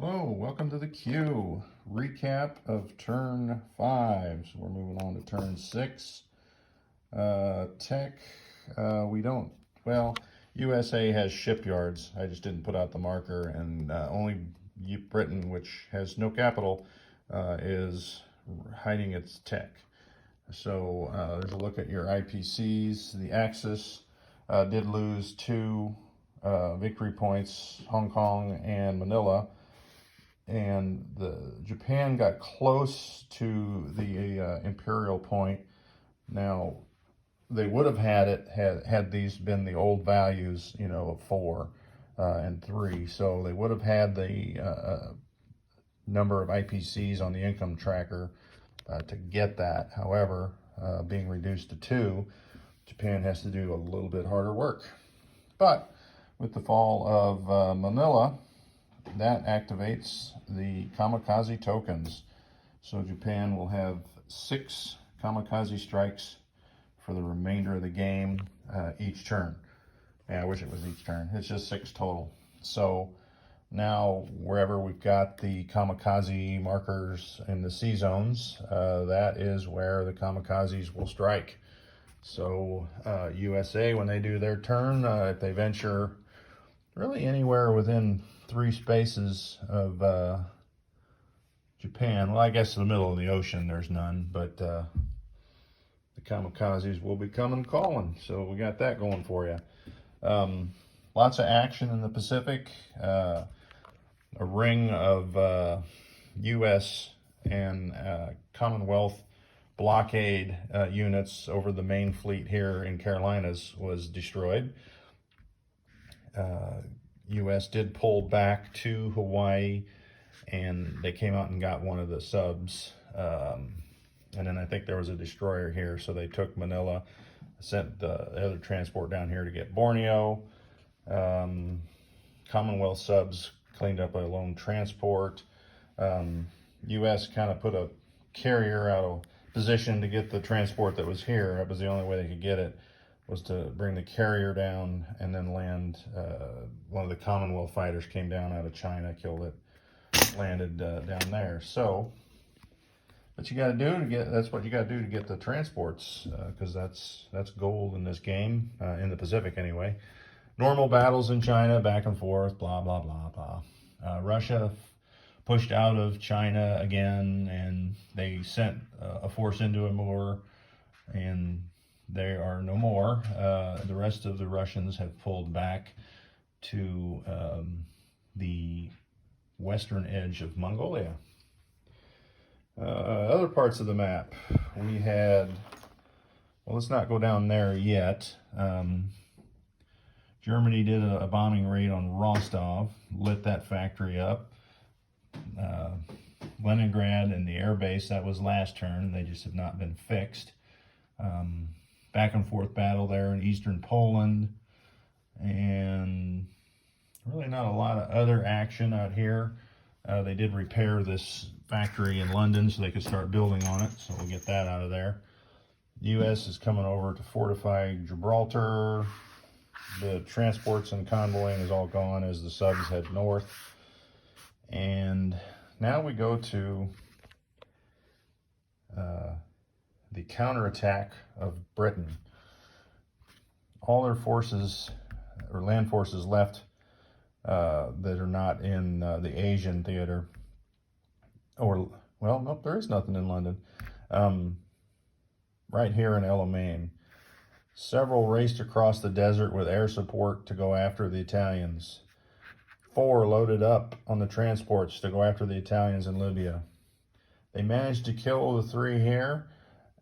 Hello, welcome to the queue. Recap of turn 5. So we're moving on to turn 6. Tech, we don't, well, USA has shipyards. I just didn't put out the marker, and only Britain, which has no capital, is hiding its tech. So there's a look at your IPCs. The Axis did lose 2 victory points, Hong Kong and Manila. And Japan got close to the imperial point. Now, they would have had it had these been the old values, of 4 and 3. So they would have had the number of IPCs on the income tracker to get that. However, being reduced to 2, Japan has to do a little bit harder work. But with the fall of Manila, that activates the kamikaze tokens. So Japan will have 6 kamikaze strikes for the remainder of the game each turn. Yeah, I wish it was each turn. It's just 6 total. So now wherever we've got the kamikaze markers in the sea zones, that is where the kamikazes will strike. So USA, when they do their turn, if they venture really anywhere within 3 spaces of Japan. Well, I guess in the middle of the ocean there's none, but the kamikazes will be coming calling. So we got that going for you. Lots of action in the Pacific. A ring of U.S. and Commonwealth blockade units over the main fleet here in Carolinas was destroyed. U.S. did pull back to Hawaii, and they came out and got one of the subs. And then I think there was a destroyer here, so they took Manila, sent the other transport down here to get Borneo. Commonwealth subs cleaned up a lone transport. U.S. kind of put a carrier out of position to get the transport that was here. That was the only way they could get it, was to bring the carrier down and then land. One of the Commonwealth fighters came down out of China, killed it, landed down there. So, what you got to do to get, that's what you got to do to get the transports, because that's gold in this game, in the Pacific anyway. Normal battles in China, back and forth, blah, blah, blah, blah. Russia pushed out of China again, and they sent a force into it more, and they are no more. The rest of the Russians have pulled back to the western edge of Mongolia. Other parts of the map, we had, well, let's not go down there yet. Germany did a bombing raid on Rostov, lit that factory up. Leningrad and the air base, that was last turn. They just have not been fixed. Back and forth battle there in eastern Poland, and really not a lot of other action out here. They did repair this factory in London so they could start building on it, so we'll get that out of there. The U.S. is coming over to fortify Gibraltar. The transports and convoying is all gone as the subs head north. And now we go to the counterattack of Britain. All their forces, or land forces, left that are not in the Asian theater. Or, well, nope, there is nothing in London. Right here in El Alamein. Several raced across the desert with air support to go after the Italians. 4 loaded up on the transports to go after the Italians in Libya. They managed to kill the 3 here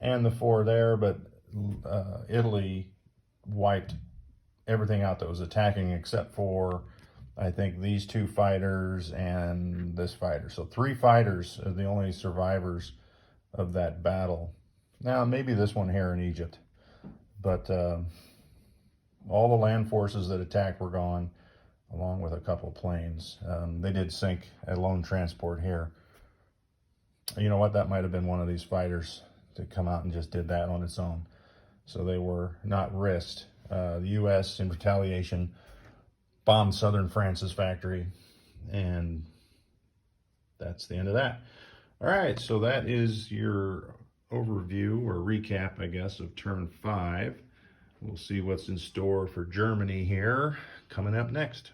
and the 4 there, but Italy wiped everything out that was attacking except for, I think, these 2 fighters and this fighter. So 3 fighters are the only survivors of that battle. Now, maybe this one here in Egypt, but all the land forces that attacked were gone, along with a couple of planes. They did sink a lone transport here. You know what? That might have been one of these fighters that come out and just did that on its own. So they were not risked. The U.S., in retaliation, bombed southern France's factory, and that's the end of that. All right, so that is your overview or recap, I guess, of turn 5. We'll see what's in store for Germany here coming up next.